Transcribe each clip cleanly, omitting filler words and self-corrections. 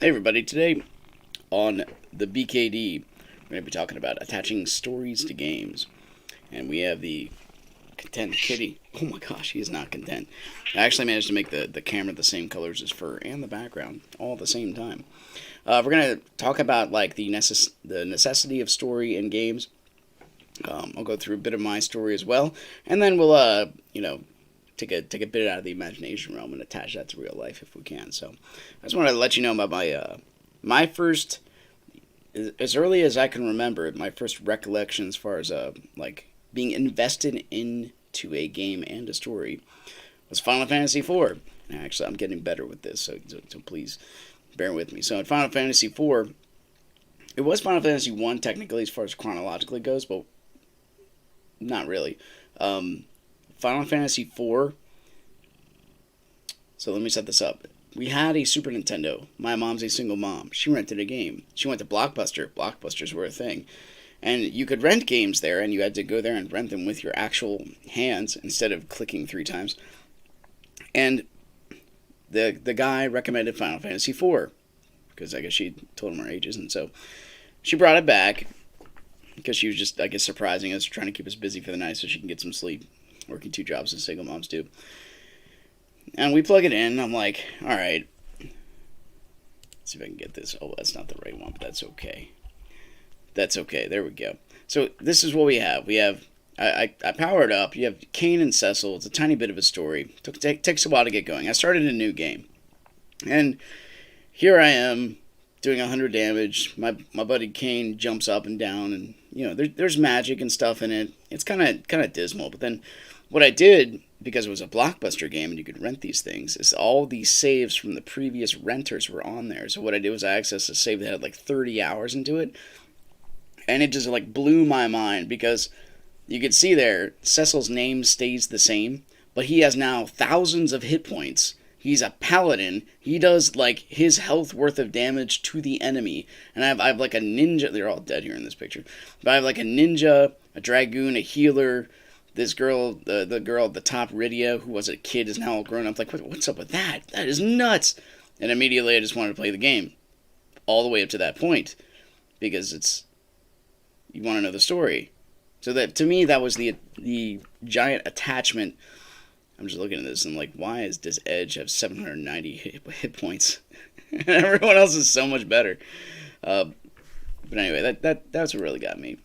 Hey everybody, today on the BKD, we're going to be talking about attaching stories to games. And we have the content kitty. Oh my gosh, he is not content. I actually managed to make the camera the same colors as fur and the background all at the same time. We're going to talk about like the necessity of story in games. I'll go through a bit of my story as well, and then we'll take a bit out of the imagination realm and attach that to real life if we can. So I just wanted to let you know about my first, as early as I can remember, my first recollection as far as like being invested into a game and a story was Final Fantasy IV. Actually, I'm getting better with this, so please bear with me. So in Final Fantasy IV, it was Final Fantasy One technically as far as chronologically goes, but not really. Final Fantasy IV. So let me set this up. We had a Super Nintendo. My mom's a single mom. She rented a game. She went to Blockbuster. Blockbusters were a thing. And you could rent games there, and you had to go there and rent them with your actual hands instead of clicking 3 times. And the guy recommended Final Fantasy IV because I guess she told him our ages, and so she brought it back because she was just, I guess, surprising us, trying to keep us busy for the night so she can get some sleep, working 2 jobs as single moms do. And we plug it in, and I'm like, all right, let's see if I can get this. Oh, that's not the right one, but that's okay. That's okay. There we go. So this is what we have. I power it up. You have Kane and Cecil. It's a tiny bit of a story. Takes a while to get going. I started a new game, and here I am doing 100 damage. My buddy Kane jumps up and down, and there's magic and stuff in it. It's kind of dismal. But then what I did, because it was a Blockbuster game and you could rent these things, is all these saves from the previous renters were on there. So what I did was I accessed a save that had like 30 hours into it, and it just like blew my mind because you could see there Cecil's name stays the same, but he has now thousands of hit points. He's a paladin. He does like his health worth of damage to the enemy. And I have like a ninja. They're all dead here in this picture. But I have like a ninja, a dragoon, a healer. This girl, the girl at the top, Rydia, who was a kid, is now all grown up. Like, what's up with that? That is nuts. And immediately I just wanted to play the game. All the way up to that point. Because you want to know the story. So that, to me, that was the giant attachment. I'm just looking at this and like, why does Edge have 790 hit points? And everyone else is so much better. But anyway, that's what really got me.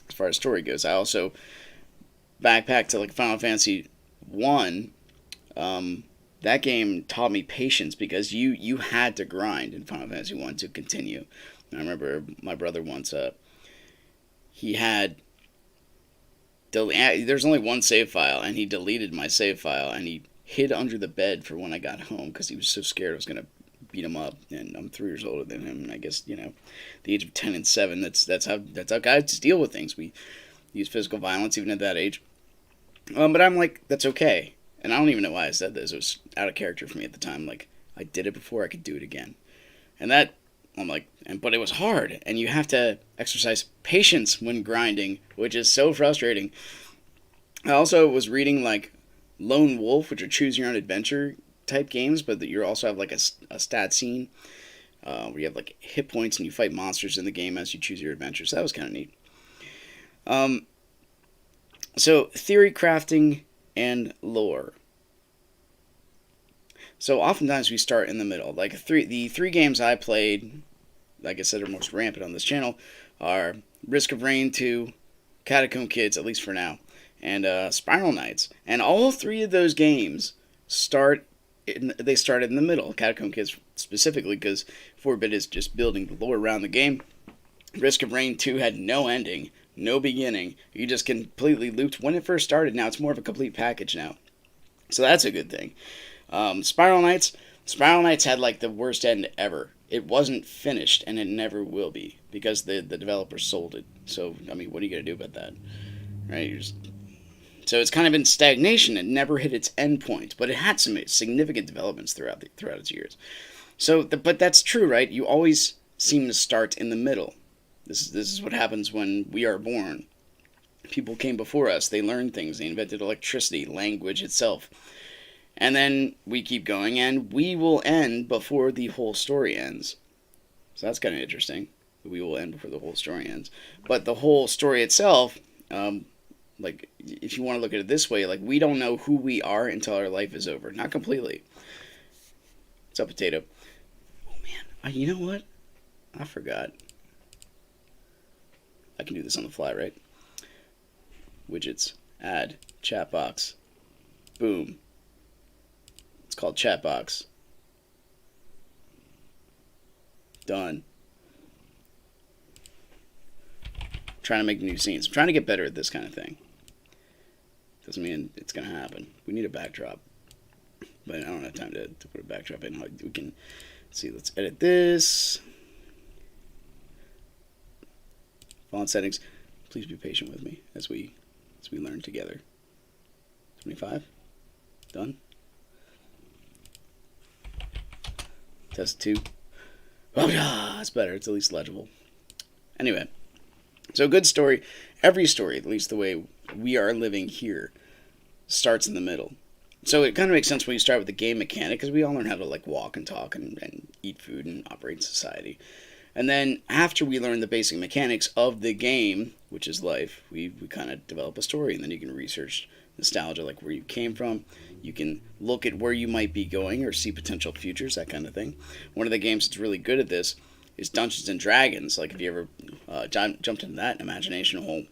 As far as story goes, I also backpacked to like Final Fantasy 1. That game taught me patience because you had to grind in Final Fantasy 1 to continue. And I remember my brother once, he had... There's only one save file, and he deleted my save file, and he hid under the bed for when I got home because he was so scared I was going to beat him up. And I'm 3 years older than him, and I guess, the age of 10 and 7, that's how guys deal with things. We use physical violence even at that age. But I'm like, that's okay. And I don't even know why I said this. It was out of character for me at the time. Like, I did it before, I could do it again. And that, I'm like, but it was hard, and you have to exercise patience when grinding, which is so frustrating. I also was reading like Lone Wolf, which are choose your own adventure type games, but that you also have like a stat scene where you have like hit points and you fight monsters in the game as you choose your adventure. So that was kind of neat. So theory crafting and lore. So oftentimes we start in the middle. Like the 3 games I played, like I said, are most rampant on this channel, are Risk of Rain 2, Catacomb Kids, at least for now, and Spiral Knights. And all 3 of those games started in the middle. Catacomb Kids specifically because 4-bit is just building the lore around the game. Risk of Rain 2 had no ending, no beginning. You just completely looped when it first started. Now it's more of a complete package now. So that's a good thing. Spiral Knights had like the worst end ever. It wasn't finished, and it never will be, because the developer sold it. So, I mean, what are you going to do about that? Right? So it's kind of in stagnation. It never hit its end point, but it had some significant developments throughout its years. So, but that's true, right? You always seem to start in the middle. This is what happens when we are born. People came before us. They learned things. They invented electricity, language itself. And then we keep going, and we will end before the whole story ends. So that's kind of interesting. We will end before the whole story ends. But the whole story itself, like, if you want to look at it this way, like, we don't know who we are until our life is over. Not completely. It's a potato. Oh, man. You know what? I forgot. I can do this on the fly, right? Widgets. Add. Chat box. Boom. It's called chat box. Done. Trying to make new scenes. I'm trying to get better at this kind of thing. Doesn't mean it's going to happen. We need a backdrop. But I don't have time to put a backdrop in. We can see. Let's edit this. Font settings. Please be patient with me as we learn together. 25. Done. Test 2. Oh yeah, it's better. It's at least legible. Anyway, so good story. Every story, at least the way we are living here, starts in the middle. So it kind of makes sense when you start with the game mechanic, because we all learn how to like walk and talk and eat food and operate in society. And then after we learn the basic mechanics of the game, which is life, we kind of develop a story, and then you can research nostalgia, like where you came from. You can look at where you might be going or see potential futures, that kind of thing. One of the games that's really good at this is Dungeons and Dragons. Like, if you ever jumped into that imagination hole.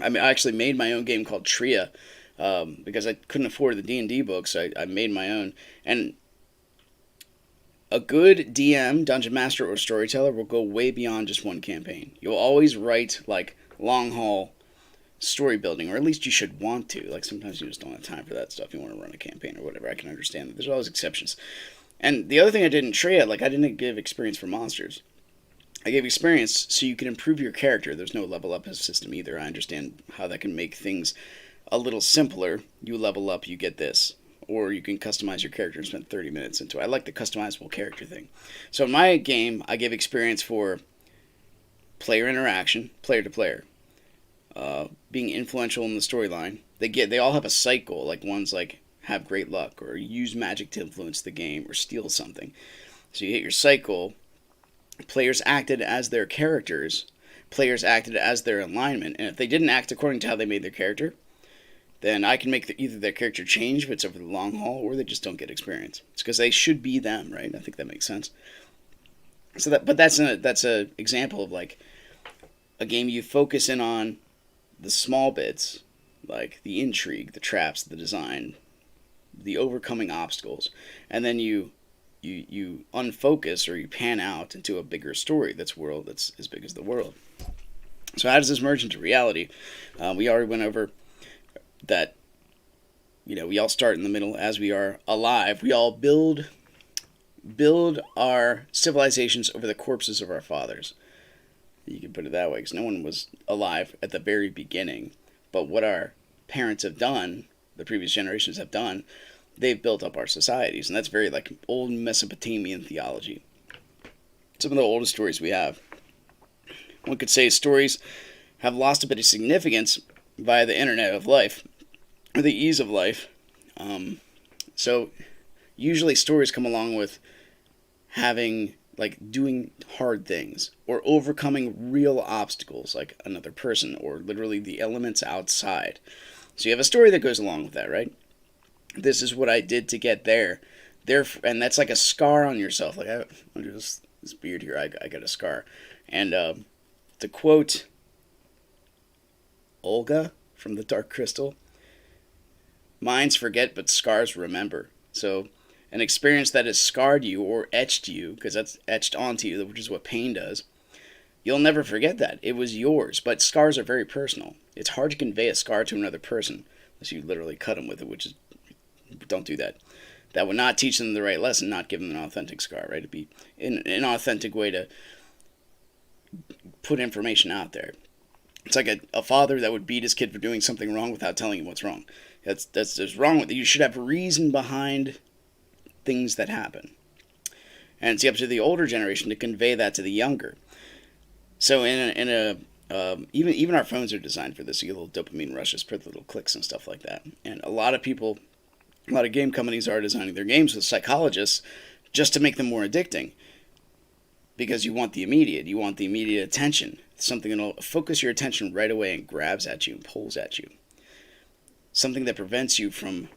I actually made my own game called Tria, because I couldn't afford the D&D books. So I made my own. And a good DM, dungeon master, or storyteller will go way beyond just one campaign. You'll always write like long haul story building, or at least you should want to. Like, sometimes you just don't have time for that stuff. You want to run a campaign or whatever. I can understand that. There's always exceptions. And the other thing I did in Tria, like, I didn't give experience for monsters. I gave experience so you can improve your character. There's no level up system either. I understand how that can make things a little simpler. You level up, you get this. Or you can customize your character and spend 30 minutes into it. I like the customizable character thing. So in my game, I give experience for player interaction, player to player. Being influential in the storyline. They all have a sight goal. Like, one's like, have great luck, or use magic to influence the game, or steal something. So you hit your sight goal. Players acted as their characters. Players acted as their alignment. And if they didn't act according to how they made their character, then I can make either their character change if it's over the long haul, or they just don't get experience. It's because they should be them, right? I think that makes sense. So that's a example of like a game you focus in on the small bits, like the intrigue, the traps, the design, the overcoming obstacles, and then you unfocus, or you pan out into a bigger story that's as big as the world. So how does this merge into reality? We already went over that, we all start in the middle as we are alive. We all build our civilizations over the corpses of our fathers. You can put it that way, because no one was alive at the very beginning. But what our parents have done, the previous generations have done, they've built up our societies. And that's very like old Mesopotamian theology. Some of the oldest stories we have. One could say stories have lost a bit of significance via the internet of life, or the ease of life. So usually stories come along with doing hard things, or overcoming real obstacles, like another person, or literally the elements outside. So you have a story that goes along with that, right? This is what I did to get there. And that's like a scar on yourself. Like, under this beard here, I got a scar. And to quote Olga from The Dark Crystal, minds forget, but scars remember. So an experience that has scarred you or etched you, because that's etched onto you, which is what pain does, you'll never forget that. It was yours. But scars are very personal. It's hard to convey a scar to another person unless you literally cut them with it, which is, don't do that. That would not teach them the right lesson, not give them an authentic scar, right? It'd be an authentic way to put information out there. It's like a father that would beat his kid for doing something wrong without telling him what's wrong. That's wrong with it. You should have reason behind things that happen. And it's up to the older generation to convey that to the younger. So even our phones are designed for this. You get little dopamine rushes, per little clicks and stuff like that. And a lot of people A lot of game companies are designing their games with psychologists just to make them more addicting. Because you want the immediate attention. Something that'll focus your attention right away and grabs at you and pulls at you. Something that prevents you from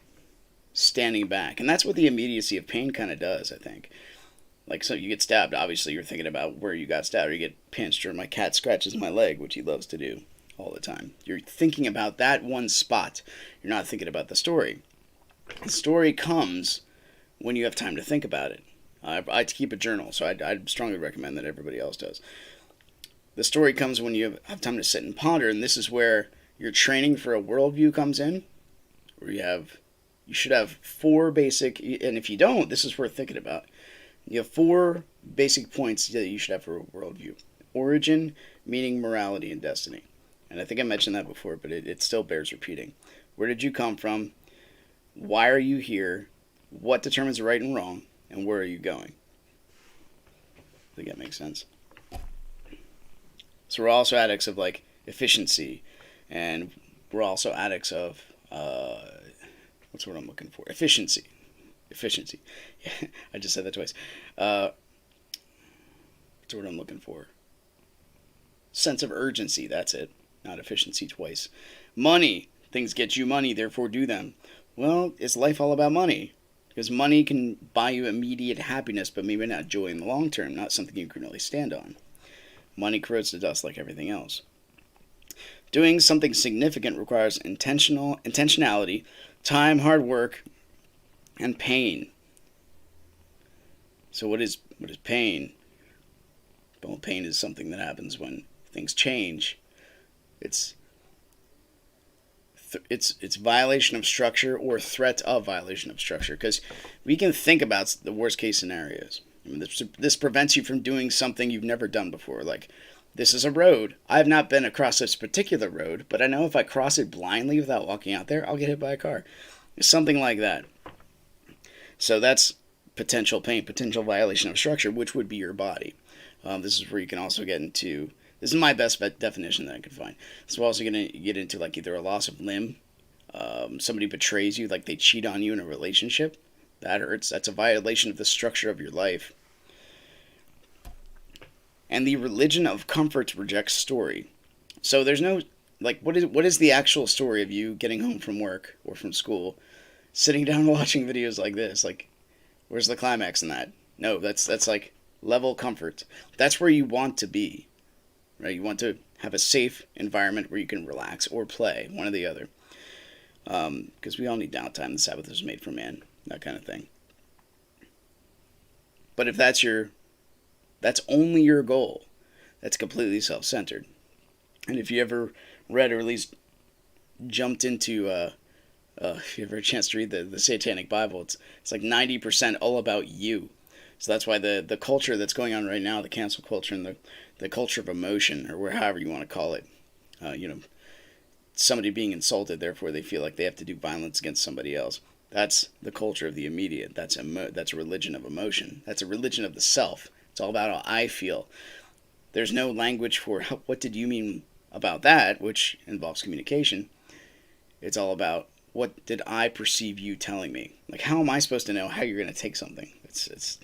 standing back. And that's what the immediacy of pain kind of does, I think. Like, so you get stabbed, obviously you're thinking about where you got stabbed, or you get pinched, or my cat scratches my leg, which he loves to do all the time. You're thinking about that one spot. You're not thinking about the story. The story comes when you have time to think about it. I keep a journal, so I'd strongly recommend that everybody else does. The story comes when you have time to sit and ponder, and this is where your training for a worldview comes in, where you should have 4 basic, and if you don't, this is worth thinking about. You have 4 basic points that you should have for a worldview. Origin, meaning, morality, and destiny. And I think I mentioned that before, but it still bears repeating. Where did you come from? Why are you here? What determines right and wrong? And where are you going? I think that makes sense. So we're also addicts of like efficiency, and we're also addicts of what's the word I'm looking for? Efficiency. Yeah, I just said that twice. What's the word I'm looking for? Sense of urgency. That's it. Not efficiency twice. Money. Things get you money, therefore do them. Well, is life all about money? Because money can buy you immediate happiness, but maybe not joy in the long term, not something you can really stand on. Money corrodes to dust like everything else. Doing something significant requires intentionality, time, hard work, and pain. So what is pain? Well, pain is something that happens when things change. It's violation of structure or threat of violation of structure, because we can think about the worst case scenarios. I mean, this prevents you from doing something you've never done before. Like, this is a road. I have not been across this particular road, but I know if I cross it blindly without walking out there, I'll get hit by a car. Something like that. So that's potential pain, potential violation of structure, which would be your body. This is where you can also get into, this is my best definition that I could find. So we're also going to get into like either a loss of limb, somebody betrays you, like they cheat on you in a relationship. That hurts. That's a violation of the structure of your life. And the religion of comfort rejects story. So there's no, like, what is the actual story of you getting home from work or from school, sitting down watching videos like this? Like, where's the climax in that? No, that's like level comfort. That's where you want to be, right? You want to have a safe environment where you can relax or play, one or the other. Because we all need downtime. The Sabbath was made for man, that kind of thing. But if that's only your goal, that's completely self-centered. And if you ever read or at least jumped into, if you ever had a chance to read the Satanic Bible, it's like 90% all about you. So that's why the culture that's going on right now, the cancel culture and the culture of emotion, or however you want to call it, somebody being insulted, therefore they feel like they have to do violence against somebody else. That's the culture of the immediate. That's a religion of emotion. That's a religion of the self. It's all about how I feel. There's no language for what did you mean about that, which involves communication. It's all about what did I perceive you telling me. Like, how am I supposed to know how you're going to take something? It's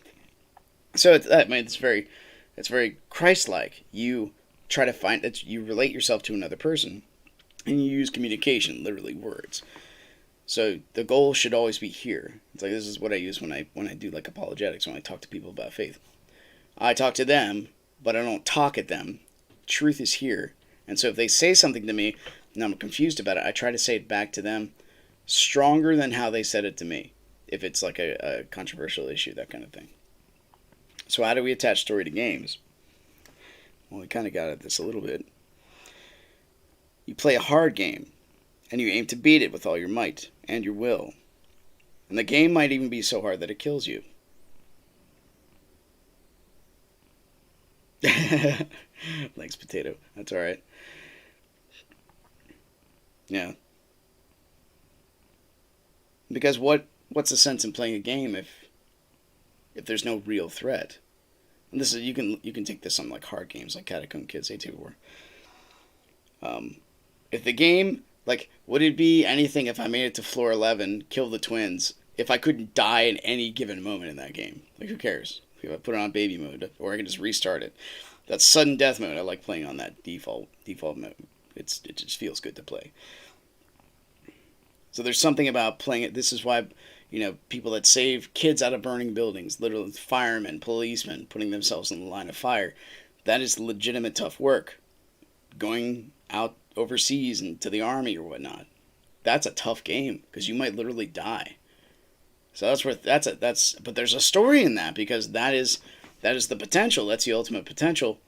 very Christ-like. You try to find that you relate yourself to another person, and you use communication, literally words. So the goal should always be here. It's like, this is what I use when I do like apologetics, when I talk to people about faith. I talk to them, but I don't talk at them. Truth is here. And so if they say something to me and I'm confused about it, I try to say it back to them stronger than how they said it to me. If it's like a controversial issue, that kind of thing. So how do we attach story to games? Well, we kind of got at this a little bit. You play a hard game, and you aim to beat it with all your might and your will. And the game might even be so hard that it kills you. Thanks, potato. That's alright. Yeah. Because what's the sense in playing a game if there's no real threat? And this is you can take this on like hard games like Catacomb Kids 824. If the game Like, would it be anything if I made it to floor 11, kill the twins, if I couldn't die in any given moment in that game? Like, who cares? If I put it on baby mode, or I can just restart it. That sudden death mode, I like playing on that default mode. It just feels good to play. So there's something about playing it. This is why, people that save kids out of burning buildings, literally firemen, policemen, putting themselves in the line of fire, that is legitimate tough work. Going out overseas and to the army or whatnot, that's a tough game because you might literally die. So but there's a story in that, because that is the potential. That's the ultimate potential.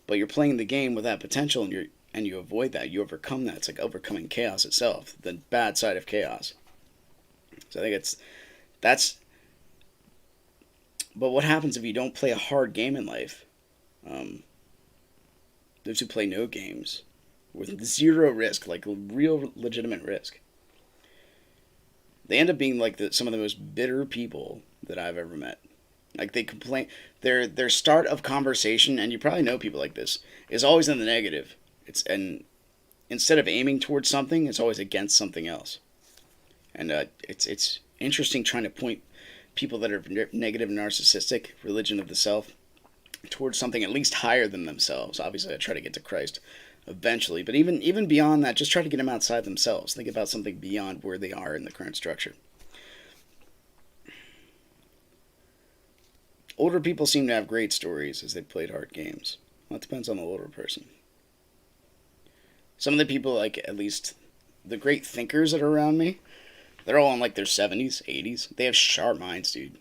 But you're playing the game with that potential, and you avoid that. You overcome that. It's like overcoming chaos itself, the bad side of chaos. So I think that's. But what happens if you don't play a hard game in life? Those who play no games with zero risk, like real legitimate risk, they end up being like some of the most bitter people that I've ever met. Like, they complain, their start of conversation, and you probably know people like this, is always in the negative. And instead of aiming towards something, it's always against something else. And it's interesting trying to point people that are negative, narcissistic, religion of the self, towards something at least higher than themselves. Obviously, I try to get to Christ eventually, but even beyond that, just try to get them outside themselves. Think about something beyond where they are in the current structure. Older people seem to have great stories as they played hard games. Well, it depends on the older person. Some of the people, like, at least the great thinkers that are around me, they're all in like their 70s, 80s. They have sharp minds, dude.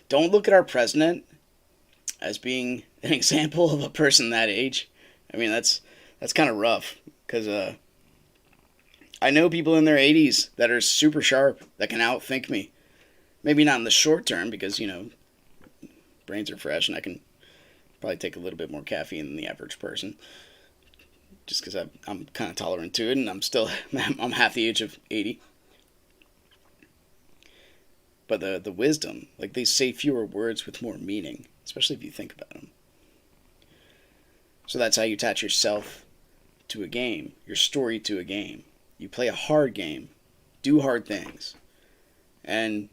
Don't look at our president as being an example of a person that age. I mean, that's kind of rough, because I know people in their 80s that are super sharp, that can outthink me. Maybe not in the short term, because, brains are fresh, and I can probably take a little bit more caffeine than the average person, just because I'm kind of tolerant to it, and I'm half the age of 80. But the wisdom, like, they say fewer words with more meaning, especially if you think about them. So that's how you attach yourself to a game, your story to a game. You play a hard game, do hard things, and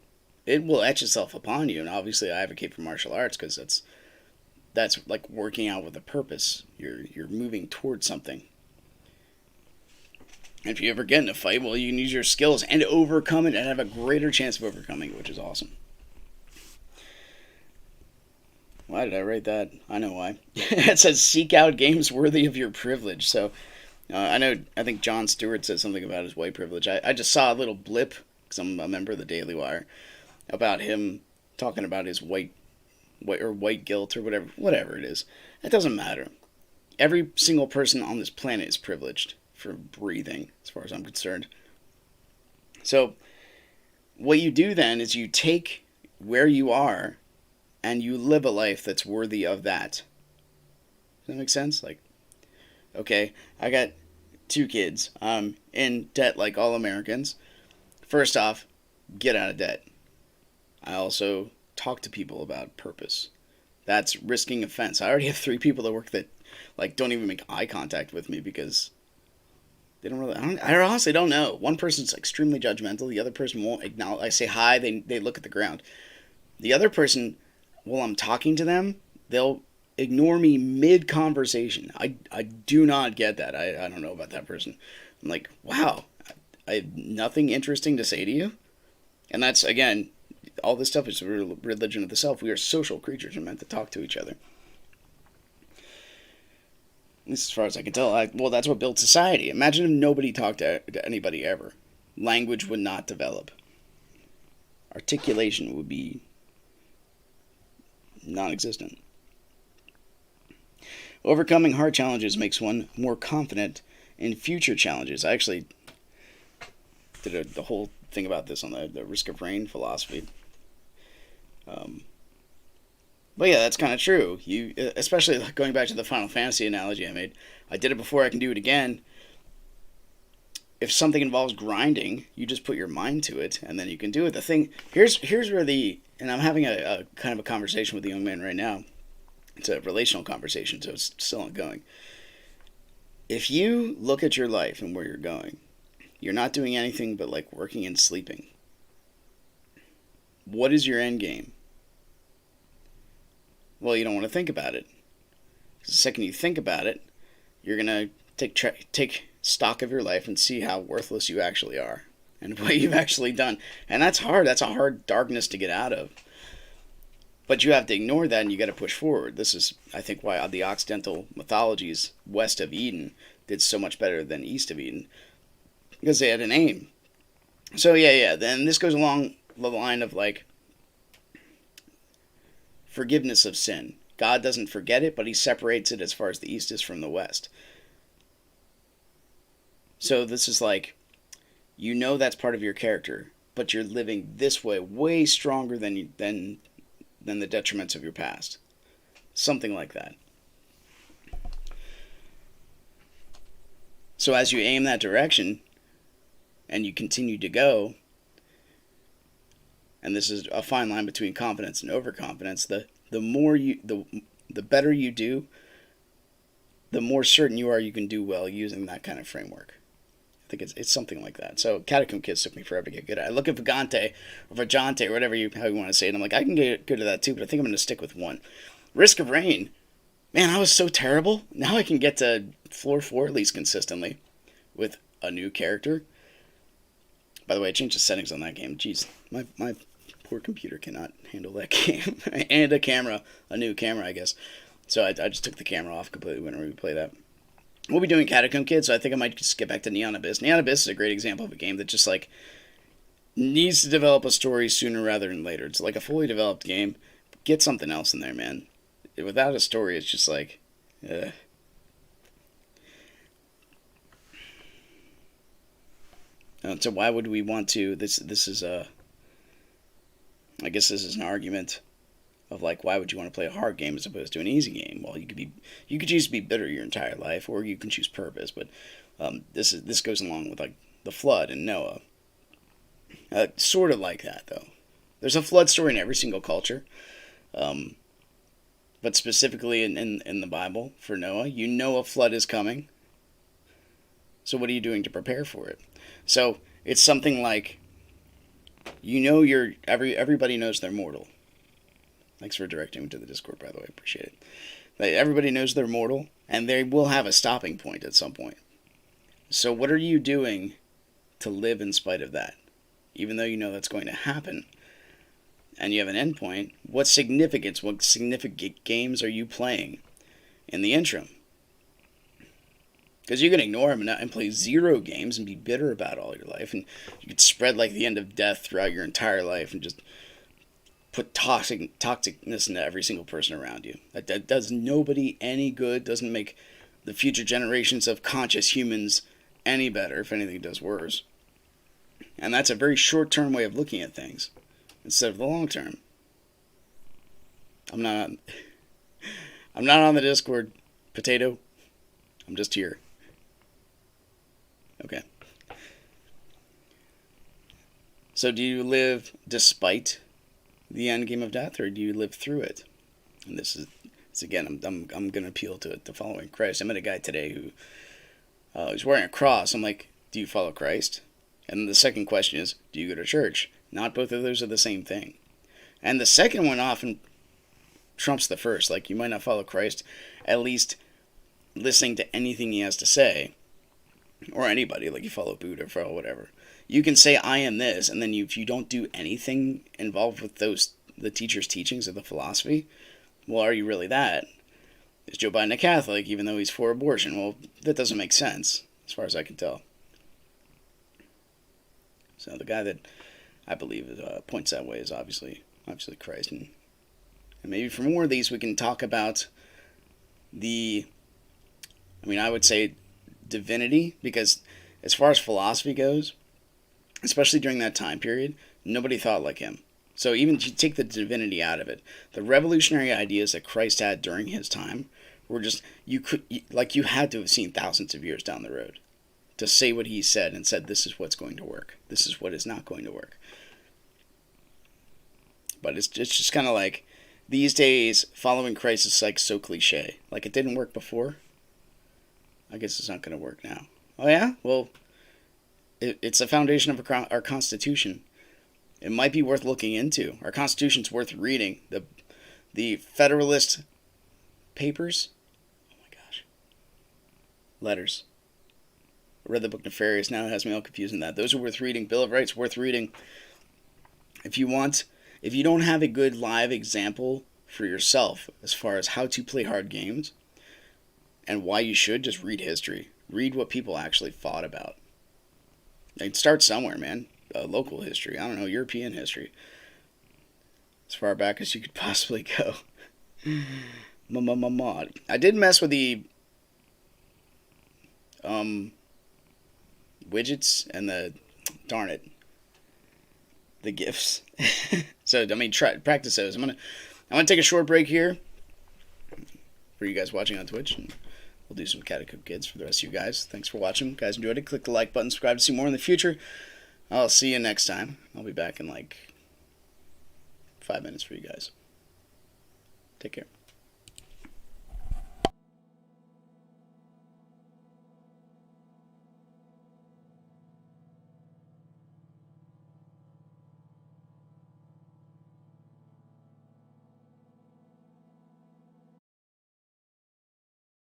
it will etch itself upon you. And obviously I advocate for martial arts, because that's like working out with a purpose. You're moving towards something. And if you ever get in a fight, well, you can use your skills and overcome it and have a greater chance of overcoming it, which is awesome. Why did I write that? I know why. It says, seek out games worthy of your privilege. So, I think Jon Stewart said something about his white privilege. I just saw a little blip, because I'm a member of the Daily Wire, about him talking about his white guilt, or whatever it is. It doesn't matter. Every single person on this planet is privileged for breathing, as far as I'm concerned. So, what you do then is you take where you are, and you live a life that's worthy of that. Does that make sense? Like, okay, I got 2 kids. I'm in debt like all Americans. First off, get out of debt. I also talk to people about purpose. That's risking offense. I already have 3 people at work that, like, don't even make eye contact with me, because they don't really. I honestly don't know. One person's extremely judgmental. The other person won't acknowledge. I say hi. They look at the ground. The other person, while I'm talking to them, they'll ignore me mid-conversation. I do not get that. I don't know about that person. I'm like, wow, I have nothing interesting to say to you? And that's, again, all this stuff is religion of the self. We are social creatures. We're meant to talk to each other. At least as far as I can tell. Well, that's what built society. Imagine if nobody talked to anybody ever. Language would not develop. Articulation would be non-existent. Overcoming hard challenges makes one more confident in future challenges. I actually did the whole thing about this on the Risk of Rain philosophy. But yeah, that's kind of true. You, especially going back to the Final Fantasy analogy I made. I did it before, I can do it again. If something involves grinding, you just put your mind to it, and then you can do it. The thing, here's where and I'm having a kind of a conversation with a young man right now. It's a relational conversation, so it's still ongoing. If you look at your life and where you're going, you're not doing anything but like working and sleeping. What is your end game? Well, you don't want to think about it. The second you think about it, you're gonna take stock of your life and see how worthless you actually are and what you've actually done. And that's hard. That's a hard darkness to get out of. But you have to ignore that and you got to push forward. This is, I think, why the Occidental mythologies west of Eden did so much better than east of Eden, because they had an aim. So yeah. Then this goes along the line of like forgiveness of sin. God doesn't forget it, but he separates it as far as the east is from the west. So this is like, you know that's part of your character, but you're living this way stronger than the detriments of your past. Something like that. So as you aim that direction and you continue to go, and this is a fine line between confidence and overconfidence, the more you the better you do, the more certain you are you can do well using that kind of framework. I think it's something like that. So Catacomb Kids took me forever to get good at. I look at Vagante or Vagante or whatever how you want to say it, and I'm like, I can get good at that too, but I think I'm going to stick with one. Risk of Rain. Man, I was so terrible. Now I can get to floor 4 at least consistently with a new character. By the way, I changed the settings on that game. Jeez, my poor computer cannot handle that game. And a new camera, I guess. So I just took the camera off completely whenever we play that. We'll be doing Catacomb Kids, so I think I might just get back to Neon Abyss. Neon Abyss is a great example of a game that just like needs to develop a story sooner rather than later. It's like a fully developed game. Get something else in there, man. Without a story, it's just like, so why would we want to? This is I guess this is an argument of like, why would you want to play a hard game as opposed to an easy game? Well, you could choose to be bitter your entire life, or you can choose purpose. But this goes along with like the flood and Noah. Sort of like that though. There's a flood story in every single culture, but specifically in the Bible for Noah, you know a flood is coming. So what are you doing to prepare for it? So it's something like, you know, everybody knows they're mortal. Thanks for directing me to the Discord, by the way. Appreciate it. Like, everybody knows they're mortal, and they will have a stopping point at some point. So what are you doing to live in spite of that? Even though you know that's going to happen, and you have an end point, what significant games are you playing in the interim? Because you can ignore them and play 0 games and be bitter about all your life, and you could spread like the end of death throughout your entire life and just put toxicness into every single person around you. That does nobody any good, doesn't make the future generations of conscious humans any better. If anything, it does worse. And that's a very short-term way of looking at things instead of the long term. I'm not on the Discord, potato. I'm just here. Okay. So do you live despite the end game of death, or do you live through it? And this is again, I'm going to appeal to following Christ. I met a guy today who was wearing a cross. I'm like, do you follow Christ? And the second question is, do you go to church? Not both of those are the same thing. And the second one often trumps the first. Like, you might not follow Christ, at least listening to anything he has to say, or anybody, like you follow Buddha, follow whatever. You can say, I am this, and then if you don't do anything involved with the teacher's teachings of the philosophy, well, are you really that? Is Joe Biden a Catholic, even though he's for abortion? Well, that doesn't make sense, as far as I can tell. So the guy that I believe points that way is obviously Christ. And maybe for more of these, we can talk about I would say divinity, because as far as philosophy goes, especially during that time period, nobody thought like him. So even if you take the divinity out of it, the revolutionary ideas that Christ had during his time were just, you had to have seen thousands of years down the road to say what he said, and said, this is what's going to work. This is what is not going to work. But it's just kind of like, these days, following Christ is like so cliche. Like, it didn't work before. I guess it's not going to work now. Oh, yeah? Well, it's the foundation of our Constitution. It might be worth looking into. Our Constitution's worth reading. The Federalist Papers? Oh my gosh. Letters. I read the book Nefarious. Now it has me all confused in that. Those are worth reading. Bill of Rights, worth reading. If you don't have a good live example for yourself as far as how to play hard games and why you should, just read history. Read what people actually fought about. And start somewhere, man. Local history. I don't know, European history. As far back as you could possibly go. Mod. I did mess with the widgets and darn it, the GIFs. So I mean, practice those. I'm gonna take a short break here for you guys watching on Twitch, and we'll do some Catacook Kids for the rest of you guys. Thanks for watching. Guys, enjoyed it. Click the like button, subscribe to see more in the future. I'll see you next time. I'll be back in like 5 minutes for you guys. Take care.